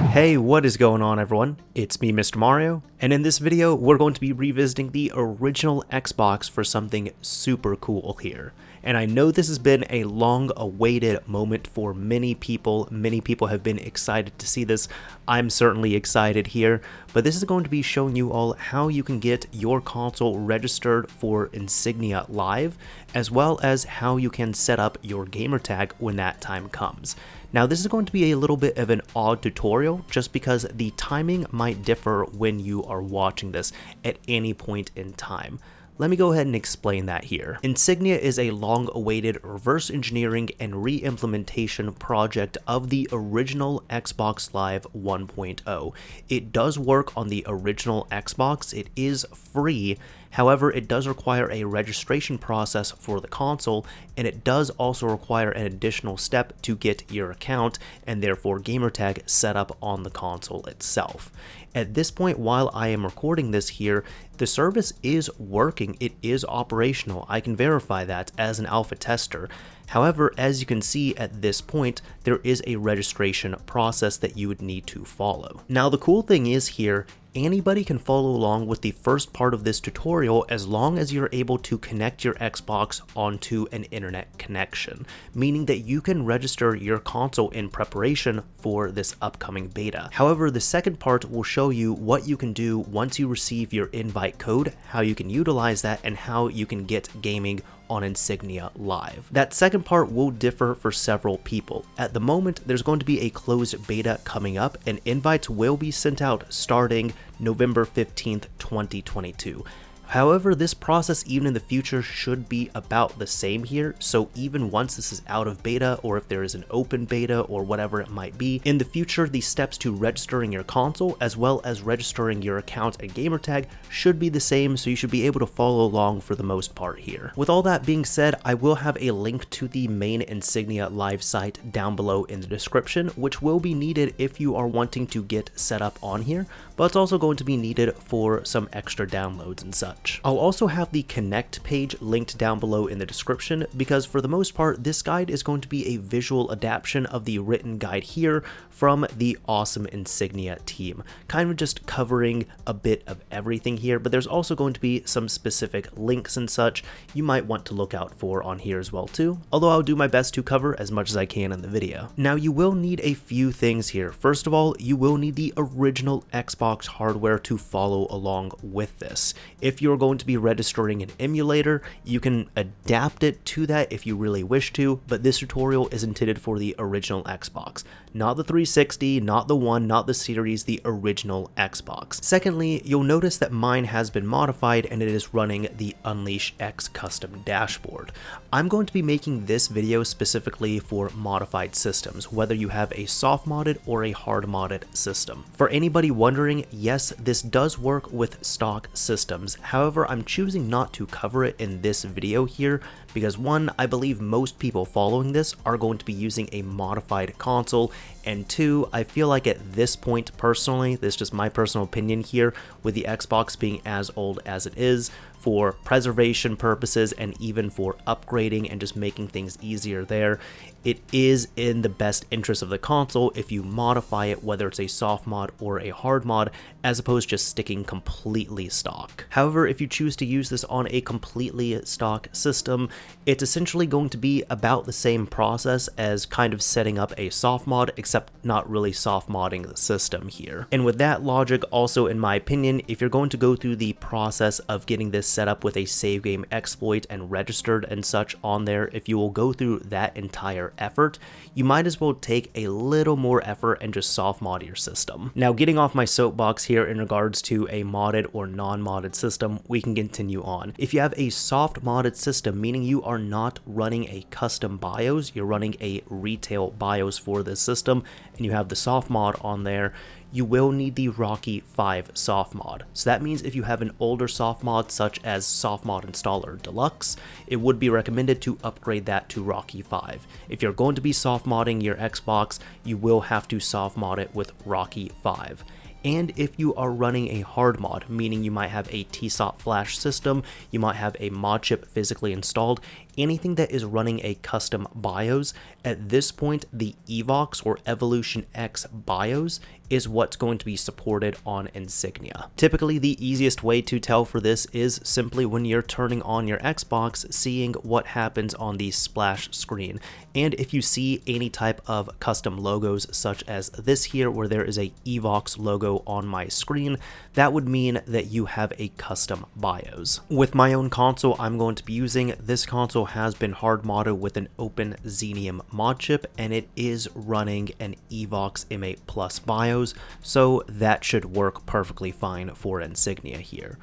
Hey, what is going on everyone? It's me, Mr. Mario, and in this video we're going to be revisiting the original Xbox for something super cool here. And I know this has been a long-awaited moment for many people. Many people have been excited to see this. I'm certainly excited here, but this is going to be showing you all how you can get your console registered for Insignia Live, as well as how you can set up your gamertag when that time comes. Now this is going to be a little bit of an odd tutorial just because the timing might differ when you are watching this at any point in time. Let me go ahead and explain that here. Insignia is a long-awaited reverse engineering and re-implementation project of the original Xbox Live 1.0. It does work on the original Xbox, it is free, however it does require a registration process for the console, and it does also require an additional step to get your account and therefore gamertag set up on the console itself. At this point, while I am recording this here, the service is working, it is operational. I can verify that as an alpha tester. However, as you can see at this point, there is a registration process that you would need to follow. Now the cool thing is here, anybody can follow along with the first part of this tutorial as long as you're able to connect your Xbox onto an internet connection, meaning that you can register your console in preparation for this upcoming beta. However, the second part will show you what you can do once you receive your invite code, how you can utilize that, and how you can get gaming on Insignia Live. That second part will differ for several people. At the moment, there's going to be a closed beta coming up, and invites will be sent out starting November 15th, 2022. However, this process even in the future should be about the same here, so even once this is out of beta, or if there is an open beta or whatever it might be, in the future the steps to registering your console as well as registering your account and gamertag should be the same, so you should be able to follow along for the most part here. With all that being said, I will have a link to the main Insignia Live site down below in the description, which will be needed if you are wanting to get set up on here, but it's also going to be needed for some extra downloads and such. I'll also have the Connect page linked down below in the description because for the most part this guide is going to be a visual adaptation of the written guide here from the awesome Insignia team, kind of just covering a bit of everything here, but there's also going to be some specific links and such you might want to look out for on here as well too, although I'll do my best to cover as much as I can in the video. Now you will need a few things here. First of all, you will need the original Xbox hardware to follow along with this. If you're going to be registering an emulator, you can adapt it to that if you really wish to, but this tutorial is intended for the original Xbox, not the 360, not the One, not the Series, the original Xbox. Secondly, you'll notice that mine has been modified and it is running the Unleash X custom dashboard. I'm going to be making this video specifically for modified systems, whether you have a soft modded or a hard modded system. For anybody wondering, yes, this does work with stock systems. However, I'm choosing not to cover it in this video here because one, I believe most people following this are going to be using a modified console, and two, I feel like at this point personally, this is just my personal opinion here, with the Xbox being as old as it is, for preservation purposes and even for upgrading and just making things easier there, it is in the best interest of the console if you modify it, whether it's a soft mod or a hard mod, as opposed to just sticking completely stock. However, if you choose to use this on a completely stock system, it's essentially going to be about the same process as kind of setting up a soft mod, except not really soft modding the system here. And with that logic, also in my opinion, if you're going to go through the process of getting this set up with a save game exploit and registered and such on there, if you will go through that entire effort, you might as well take a little more effort and just soft mod your system. Now, getting off my soapbox here in regards to a modded or non-modded system, we can continue on. If you have a soft modded system, meaning you are not running a custom BIOS, you're running a retail BIOS for this system, and you have the soft mod on there, you will need the Rocky 5 soft mod. So that means if you have an older soft mod such as Soft Mod Installer Deluxe, it would be recommended to upgrade that to Rocky 5. If you're going to be soft modding your Xbox, you will have to soft mod it with Rocky 5. And if you are running a hard mod, meaning you might have a TSOT flash system, you might have a mod chip physically installed, anything that is running a custom BIOS, at this point, the Evox or Evolution X BIOS is what's going to be supported on Insignia. Typically, the easiest way to tell for this is simply when you're turning on your Xbox, seeing what happens on the splash screen. And if you see any type of custom logos such as this here where there is a Evox logo on my screen, that would mean that you have a custom BIOS. With my own console I'm going to be using, this console has been hard modded with an open Xenium mod chip, and it is running an Evox M8 Plus BIOS, so that should work perfectly fine for Insignia here.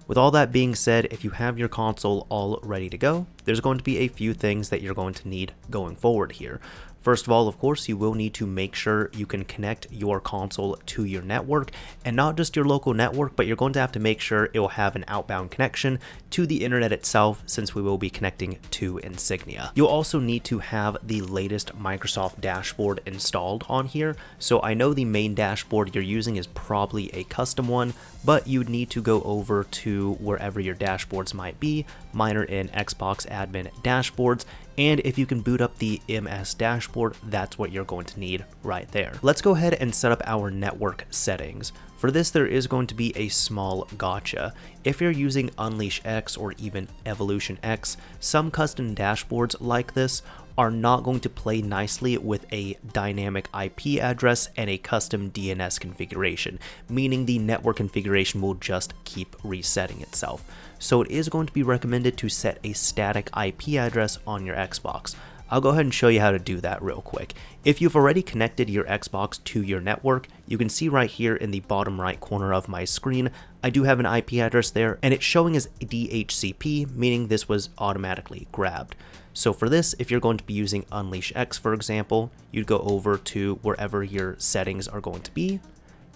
With all that being said, if you have your console all ready to go, there's going to be a few things that you're going to need going forward here. First of all, of course, you will need to make sure you can connect your console to your network, and not just your local network, but you're going to have to make sure it will have an outbound connection to the internet itself, since we will be connecting to Insignia. You'll also need to have the latest Microsoft dashboard installed on here. So I know the main dashboard you're using is probably a custom one, but you'd need to go over to wherever your dashboards might be. Mine are in Xbox admin dashboards, and if you can boot up the MS dashboard, that's what you're going to need right there. Let's go ahead and set up our network settings. For this, there is going to be a small gotcha. If you're using Unleash X or even Evolution X, some custom dashboards like this are not going to play nicely with a dynamic IP address and a custom DNS configuration, meaning the network configuration will just keep resetting itself. So it is going to be recommended to set a static IP address on your Xbox. I'll go ahead and show you how to do that real quick. If you've already connected your Xbox to your network, you can see right here in the bottom right corner of my screen, I do have an IP address there, and it's showing as DHCP, meaning this was automatically grabbed. So for this, if you're going to be using Unleash X, for example, you'd go over to wherever your settings are going to be.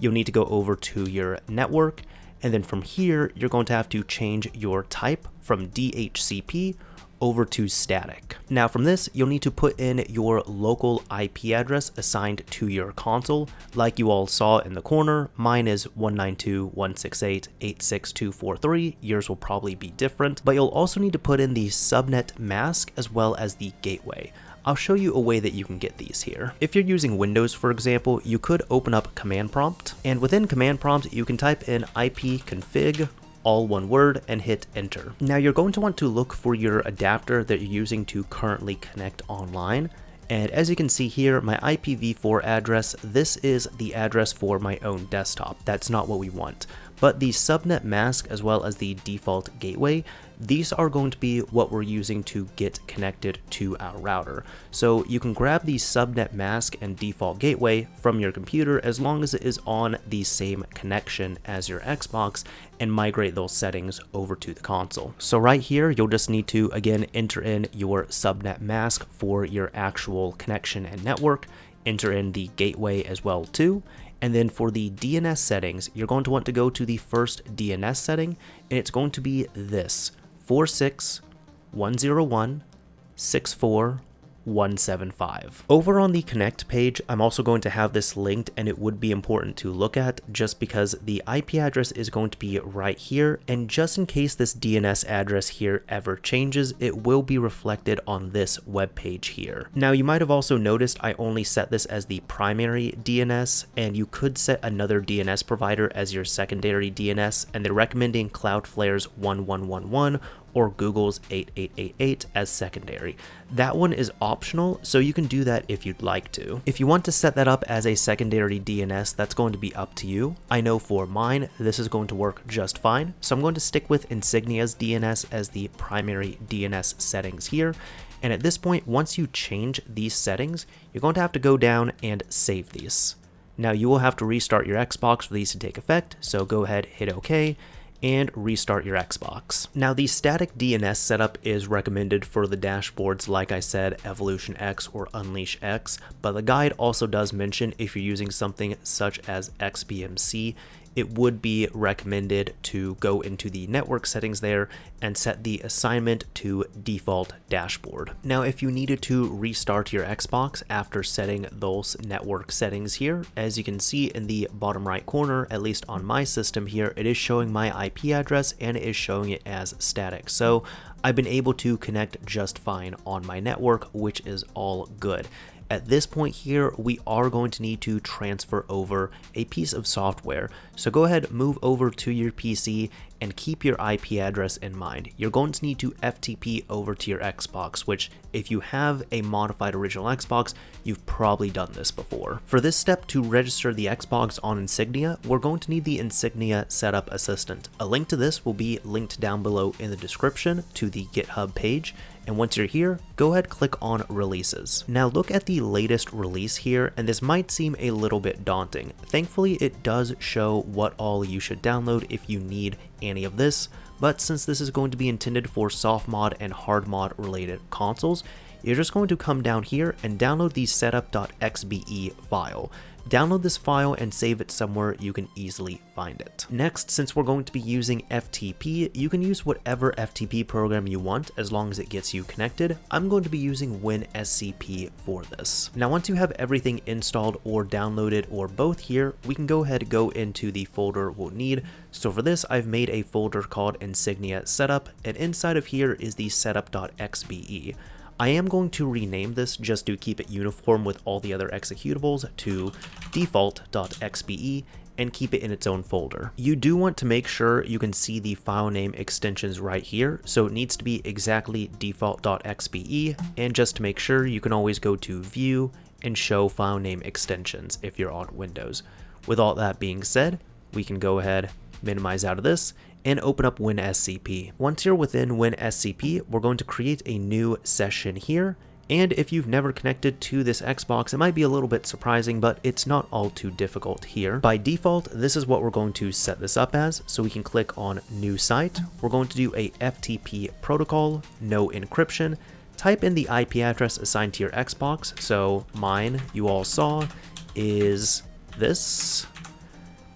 You'll need to go over to your network, and then from here, you're going to have to change your type from DHCP over to static. Now from this, you'll need to put in your local IP address assigned to your console. Like you all saw in the corner, mine is 192.168.86243. Yours will probably be different, but you'll also need to put in the subnet mask as well as the gateway. I'll show you a way that you can get these here. If you're using Windows, for example, you could open up Command Prompt, and within Command Prompt, you can type in ipconfig, all one word, and hit enter. Now you're going to want to look for your adapter that you're using to currently connect online. And as you can see here, my IPv4 address, this is the address for my own desktop. That's not what we want. But the subnet mask as well as the default gateway, these are going to be what we're using to get connected to our router. So you can grab the subnet mask and default gateway from your computer as long as it is on the same connection as your Xbox, and migrate those settings over to the console. So right here, you'll just need to again enter in your subnet mask for your actual connection and network, enter in the gateway as well too. And then for the DNS settings, you're going to want to go to the first DNS setting, and it's going to be this 46.101.64.175. Over on the Connect page, I'm also going to have this linked, and it would be important to look at just because the IP address is going to be right here, and just in case this DNS address here ever changes, it will be reflected on this web page here. Now you might have also noticed I only set this as the primary DNS, and you could set another DNS provider as your secondary DNS, and they're recommending Cloudflare's 1111 or Google's 8888 as secondary. That one is optional, so you can do that if you'd like to. If you want to set that up as a secondary DNS, that's going to be up to you. I know for mine, this is going to work just fine, so I'm going to stick with Insignia's DNS as the primary DNS settings here. And at this point, once you change these settings, you're going to have to go down and save these. Now you will have to restart your Xbox for these to take effect, so go ahead, hit OK, and restart your Xbox. Now the static DNS setup is recommended for the dashboards like I said, Evolution X or Unleash X, but the guide also does mention if you're using something such as XBMC, it would be recommended to go into the network settings there and set the assignment to default dashboard. Now, if you needed to restart your Xbox after setting those network settings here, as you can see in the bottom right corner, at least on my system here, it is showing my IP address and it is showing it as static. So I've been able to connect just fine on my network, which is all good. At this point here, we are going to need to transfer over a piece of software. So go ahead, move over to your PC and keep your IP address in mind. You're going to need to FTP over to your Xbox, which if you have a modified original Xbox, you've probably done this before. For this step to register the Xbox on Insignia, we're going to need the Insignia Setup Assistant. A link to this will be linked down below in the description to the GitHub page. And once you're here, go ahead, click on releases. Now look at the latest release here, and this might seem a little bit daunting. Thankfully, it does show what all you should download if you need any of this, but since this is going to be intended for soft mod and hard mod related consoles, you're just going to come down here and download the setup.xbe file. Download this file and save it somewhere you can easily find it. Next, since we're going to be using FTP, you can use whatever FTP program you want as long as it gets you connected. I'm going to be using WinSCP for this. Now, once you have everything installed or downloaded or both here, we can go ahead and go into the folder we'll need. So for this, I've made a folder called Insignia Setup, and inside of here is the setup.xbe. I am going to rename this just to keep it uniform with all the other executables to default.xbe and keep it in its own folder. You do want to make sure you can see the file name extensions right here, so it needs to be exactly default.xbe, and just to make sure, you can always go to View and Show File Name Extensions if you're on Windows. With all that being said, we can go ahead, minimize out of this, and open up WinSCP. Once you're within WinSCP, we're going to create a new session here. And if you've never connected to this Xbox, it might be a little bit surprising, but it's not all too difficult here. By default, this is what we're going to set this up as. So we can click on New Site. We're going to do a FTP protocol, no encryption. Type in the IP address assigned to your Xbox. So mine, you all saw, is this,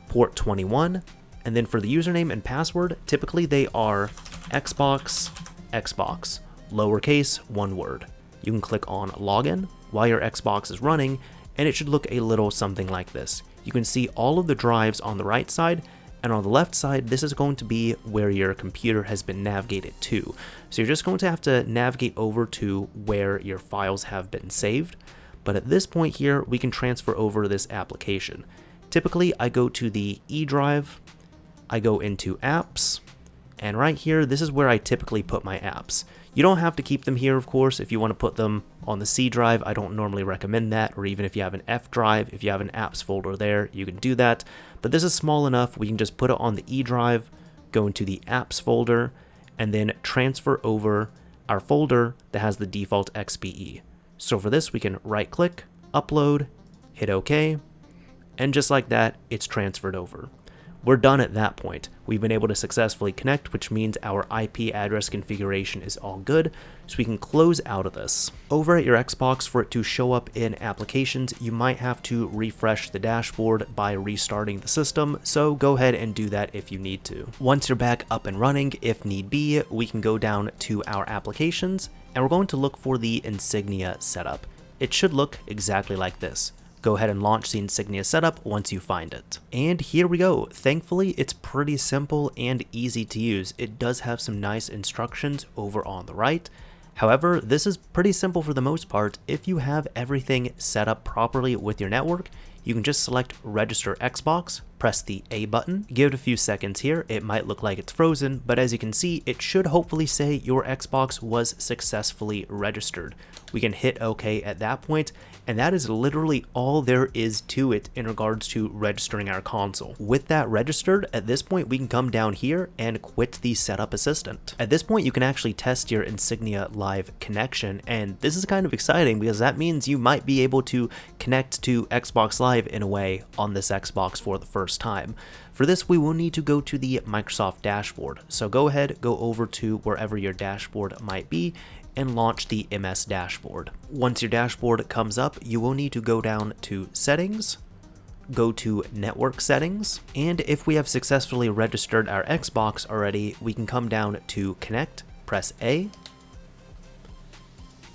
port 21. And then for the username and password, typically they are Xbox, lowercase, one word. You can click on Login while your Xbox is running, and it should look a little something like this. You can see all of the drives on the right side, and on the left side, this is going to be where your computer has been navigated to. So you're just going to have to navigate over to where your files have been saved. But at this point here, we can transfer over this application. Typically, I go to the E drive, I go into apps, and right here, this is where I typically put my apps. You don't have to keep them here, of course. If you want to put them on the C drive, I don't normally recommend that, or even if you have an F drive, if you have an apps folder there, you can do that. But this is small enough, we can just put it on the E drive, go into the apps folder, and then transfer over our folder that has the default XBE. So for this, we can right click, upload, hit OK, and just like that, it's transferred over. We're done at that point. We've been able to successfully connect, which means our IP address configuration is all good, so we can close out of this. Over at your Xbox, for it to show up in applications, you might have to refresh the dashboard by restarting the system, so go ahead and do that if you need to. Once you're back up and running, if need be, we can go down to our applications, and we're going to look for the Insignia setup. It should look exactly like this. Go ahead and launch the Insignia setup once you find it. And here we go. Thankfully, it's pretty simple and easy to use. It does have some nice instructions over on the right. However, this is pretty simple for the most part. If you have everything set up properly with your network, you can just select Register Xbox, press the A button, give it a few seconds here. It might look like it's frozen, but as you can see, it should hopefully say your Xbox was successfully registered. We can hit OK at that point, and that is literally all there is to it in regards to registering our console. With that registered, at this point we can come down here and quit the setup assistant. At this point you can actually test your Insignia live connection, and this is kind of exciting because that means you might be able to connect to Xbox Live in a way on this Xbox for the first time. For this, we will need to go to the Microsoft dashboard. So go ahead, go over to wherever your dashboard might be and launch the MS dashboard. Once your dashboard comes up, you will need to go down to Settings, go to network settings, and if we have successfully registered our Xbox already, we can come down to connect, press A,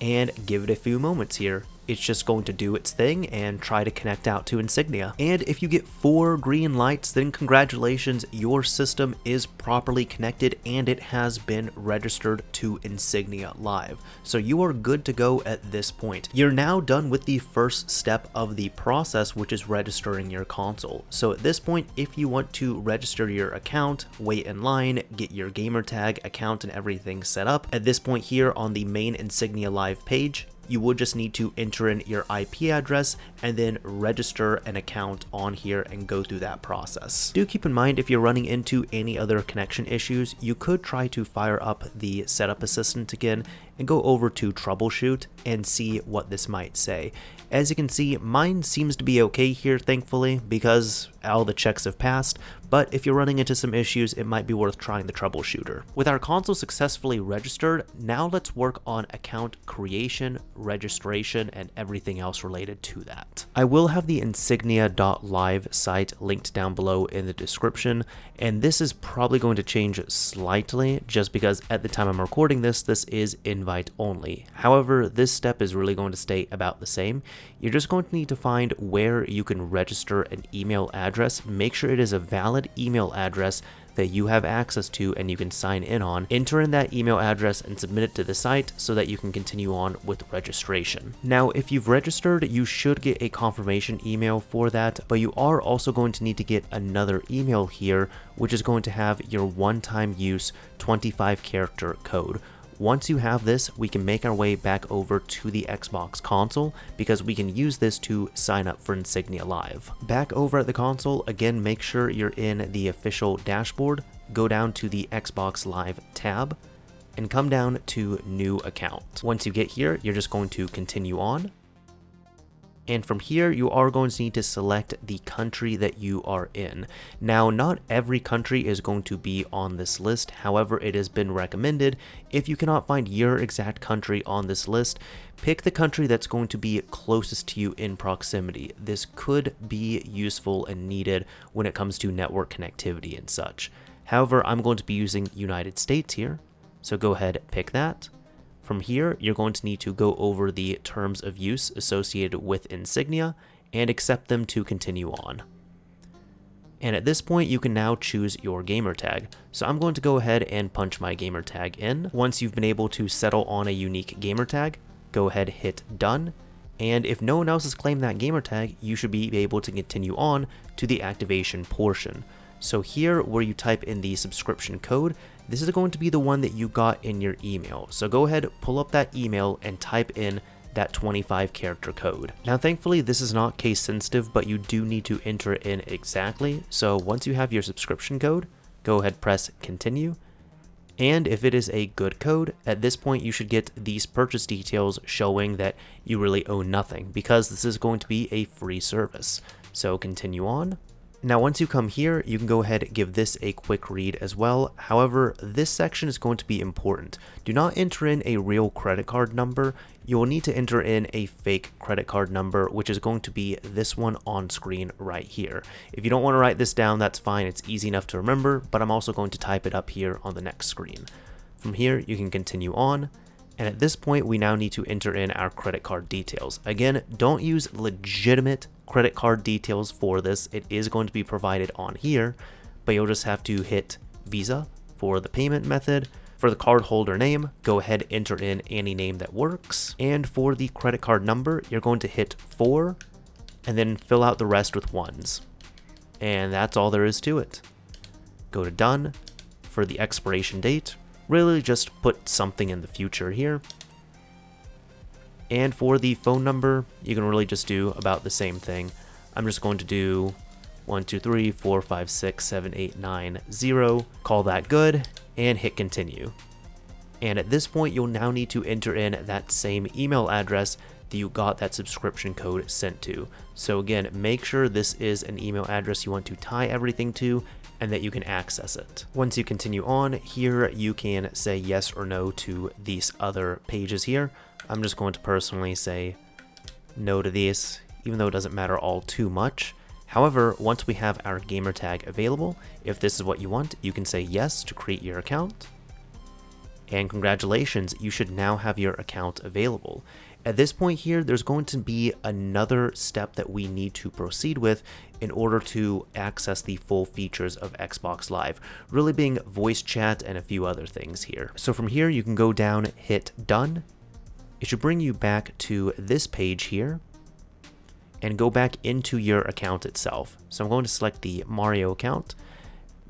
and give it a few moments here. It's just going to do its thing and try to connect out to Insignia. And if you get 4 green lights, then congratulations, your system is properly connected and it has been registered to Insignia Live. So you are good to go at this point. You're now done with the first step of the process, which is registering your console. So at this point, if you want to register your account, wait in line, get your Gamertag account and everything set up, at this point here on the main Insignia Live page, you would just need to enter in your IP address and then register an account on here and go through that process. Do keep in mind, if you're running into any other connection issues, you could try to fire up the setup assistant again and go over to troubleshoot and see what this might say. As you can see, mine seems to be okay here, thankfully, because all the checks have passed, but if you're running into some issues, it might be worth trying the troubleshooter. With our console successfully registered, now let's work on account creation, registration, and everything else related to that. I will have the insignia.live site linked down below in the description, and this is probably going to change slightly just because at the time I'm recording this, this is invite only. However, this step is really going to stay about the same. You're just going to need to find where you can register an email address. Make sure it is a valid email address that you have access to and you can sign in on. Enter in that email address and submit it to the site so that you can continue on with registration. Now, if you've registered, you should get a confirmation email for that, but you are also going to need to get another email here, which is going to have your one-time use 25-character code. Once you have this, we can make our way back over to the Xbox console because we can use this to sign up for Insignia Live. Back over at the console, again, make sure you're in the official dashboard, go down to the Xbox Live tab, and come down to New Account. Once you get here, you're just going to continue on. And from here, you are going to need to select the country that you are in. Now, not every country is going to be on this list. However, it has been recommended, if you cannot find your exact country on this list, pick the country that's going to be closest to you in proximity. This could be useful and needed when it comes to network connectivity and such. However, I'm going to be using United States here, so go ahead, pick that. From here, you're going to need to go over the terms of use associated with Insignia and accept them to continue on. And at this point, you can now choose your gamertag. So I'm going to go ahead and punch my gamertag in. Once you've been able to settle on a unique gamertag, go ahead, hit done. And if no one else has claimed that gamertag, you should be able to continue on to the activation portion. So here, where you type in the subscription code, this is going to be the one that you got in your email. So go ahead, pull up that email and type in that 25-character code. Now, thankfully, this is not case sensitive, but you do need to enter it in exactly. So once you have your subscription code, go ahead, press continue. And if it is a good code, at this point, you should get these purchase details showing that you really owe nothing because this is going to be a free service. So continue on. Now, once you come here, you can go ahead and give this a quick read as well. However, this section is going to be important. Do not enter in a real credit card number. You will need to enter in a fake credit card number, which is going to be this one on screen right here. If you don't want to write this down, that's fine. It's easy enough to remember, but I'm also going to type it up here on the next screen. From here, you can continue on. And at this point, we now need to enter in our credit card details. Again, don't use legitimate credit card details for this. It is going to be provided on here, but you'll just have to hit Visa for the payment method. For the card holder name, go ahead, enter in any name that works. And for the credit card number, you're going to hit 4 and then fill out the rest with 1s. And that's all there is to it. Go to done. For the expiration date, really just put something in the future here. And for the phone number, you can really just do about the same thing. I'm just going to do 1, 2, 3, 4, 5, 6, 7, 8, 9, 0. Call that good and hit continue. And at this point, you'll now need to enter in that same email address that you got that subscription code sent to. So again, make sure this is an email address you want to tie everything to and that you can access it. Once you continue on, here you can say yes or no to these other pages here. I'm just going to personally say no to these, even though it doesn't matter all too much. However, once we have our gamertag available, if this is what you want, you can say yes to create your account. And congratulations, you should now have your account available. At this point here, there's going to be another step that we need to proceed with in order to access the full features of Xbox Live, really being voice chat and a few other things here. So from here, you can go down, hit done. It should bring you back to this page here and go back into your account itself. So I'm going to select the Mario account.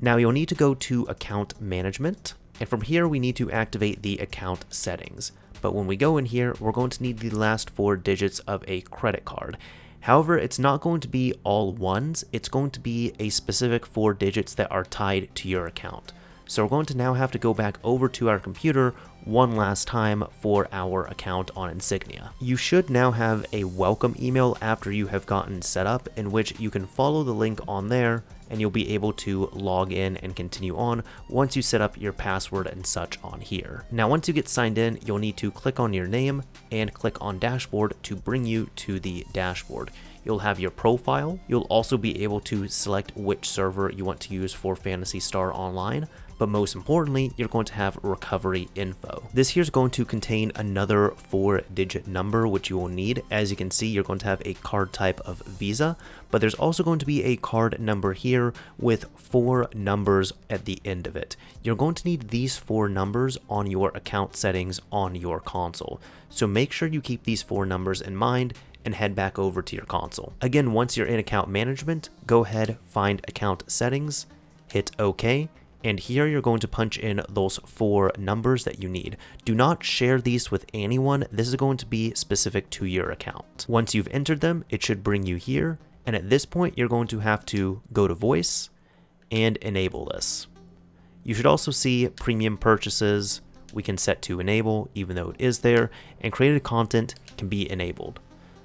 Now you'll need to go to account management. And from here, we need to activate the account settings. But when we go in here, we're going to need the last 4 digits of a credit card. However, it's not going to be all ones. It's going to be a specific 4 digits that are tied to your account. So we're going to now have to go back over to our computer one last time for our account on Insignia. You should now have a welcome email after you have gotten set up, in which you can follow the link on there and you'll be able to log in and continue on once you set up your password and such on here. Now, once you get signed in, you'll need to click on your name and click on dashboard to bring you to the dashboard. You'll have your profile. You'll also be able to select which server you want to use for Phantasy Star Online. But most importantly, you're going to have recovery info. This here is going to contain another 4-digit number, which you will need. As you can see, you're going to have a card type of Visa, but there's also going to be a card number here with 4 numbers at the end of it. You're going to need these 4 numbers on your account settings on your console. So make sure you keep these 4 numbers in mind and head back over to your console. Again, once you're in account management, go ahead, find account settings, hit OK. And here you're going to punch in those 4 numbers that you need. Do not share these with anyone. This is going to be specific to your account. Once you've entered them, it should bring you here. And at this point, you're going to have to go to voice and enable this. You should also see premium purchases. We can set to enable, even though it is there, and created content can be enabled.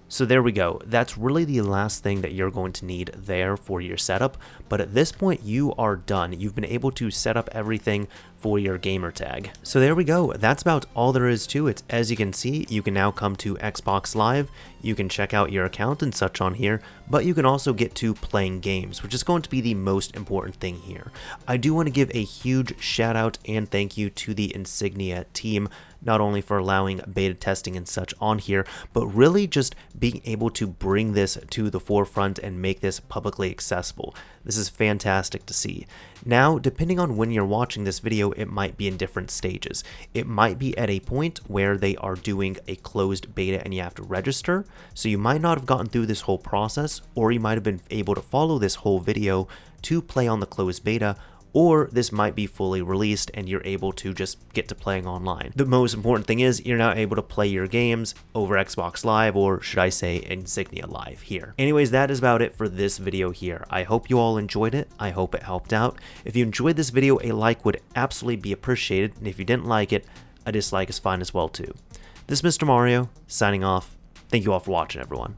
So there we go. That's really the last thing that you're going to need there for your setup. But at this point, you are done. You've been able to set up everything for your gamertag. So there we go. That's about all there is to it. As you can see, you can now come to Xbox Live. You can check out your account and such on here, but you can also get to playing games, which is going to be the most important thing here. I do want to give a huge shout out and thank you to the Insignia team, not only for allowing beta testing and such on here, but really just being able to bring this to the forefront and make this publicly accessible. This is fantastic to see. Now, depending on when you're watching this video, it might be in different stages. It might be at a point where they are doing a closed beta and you have to register, so you might not have gotten through this whole process, or you might have been able to follow this whole video to play on the closed beta, or this might be fully released and you're able to just get to playing online. The most important thing is you're now able to play your games over Xbox Live, or should I say Insignia Live here. Anyways, that is about it for this video here. I hope you all enjoyed it. I hope it helped out. If you enjoyed this video, a like would absolutely be appreciated, and if you didn't like it, a dislike is fine as well too. This is Mr. Mario, signing off. Thank you all for watching, everyone.